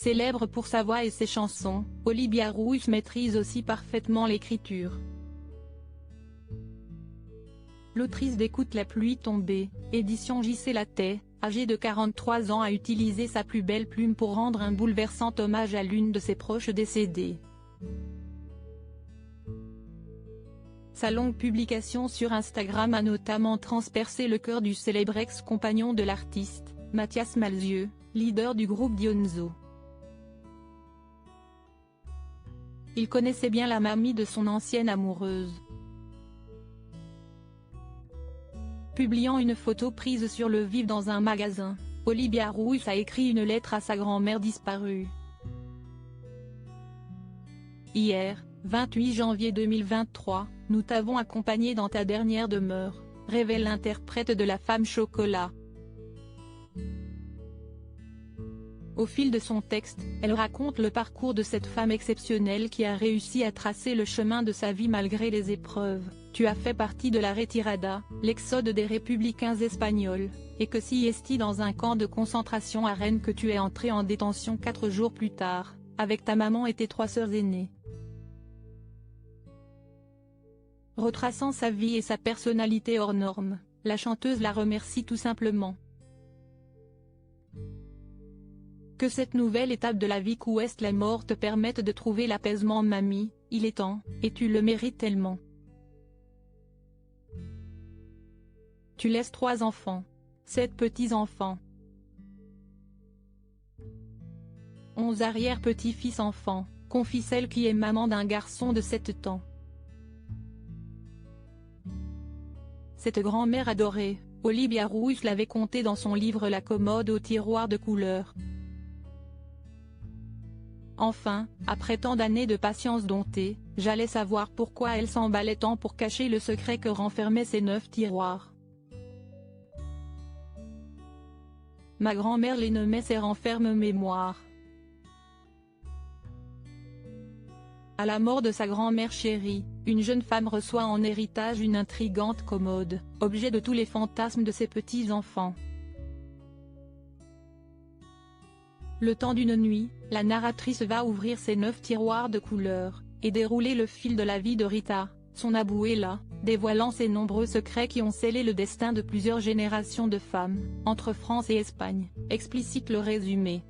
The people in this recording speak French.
Célèbre pour sa voix et ses chansons, Olivia Ruiz maîtrise aussi parfaitement l'écriture. L'autrice d'Écoute la pluie tombée, édition J.C. Lattès, âgée de 43 ans, a utilisé sa plus belle plume pour rendre un bouleversant hommage à l'une de ses proches décédées. Sa longue publication sur Instagram a notamment transpercé le cœur du célèbre ex-compagnon de l'artiste, Mathias Malzieu, leader du groupe Dionzo. Il connaissait bien la mamie de son ancienne amoureuse. Publiant une photo prise sur le vif dans un magasin, Olivia Ruiz a écrit une lettre à sa grand-mère disparue. Hier, 28 janvier 2023, nous t'avons accompagné dans ta dernière demeure, révèle l'interprète de La Femme Chocolat. Au fil de son texte, elle raconte le parcours de cette femme exceptionnelle qui a réussi à tracer le chemin de sa vie malgré les épreuves. Tu as fait partie de la Retirada, l'exode des républicains espagnols, et que si esti dans un camp de concentration à Rennes que tu es entré en détention 4 jours plus tard, avec ta maman et tes 3 sœurs aînées. Retraçant sa vie et sa personnalité hors norme, la chanteuse la remercie tout simplement. Que cette nouvelle étape de la vie qu'ouest la mort te permette de trouver l'apaisement mamie, il est temps, et tu le mérites tellement. Tu laisses 3 enfants. 7 petits-enfants. 11 arrière-petits-fils-enfants, confie celle qui est maman d'un garçon de 7 ans. Cette grand-mère adorée, Olivia Ruiz l'avait contée dans son livre La commode au tiroir de couleur. Enfin, après tant d'années de patience domptée, j'allais savoir pourquoi elle s'emballait tant pour cacher le secret que renfermaient ces 9 tiroirs. Ma grand-mère les nommait ses renfermes mémoires. À la mort de sa grand-mère chérie, une jeune femme reçoit en héritage une intrigante commode, objet de tous les fantasmes de ses petits-enfants. Le temps d'une nuit, la narratrice va ouvrir ses 9 tiroirs de couleur, et dérouler le fil de la vie de Rita, son abuela, dévoilant ses nombreux secrets qui ont scellé le destin de plusieurs générations de femmes, entre France et Espagne, explicite le résumé.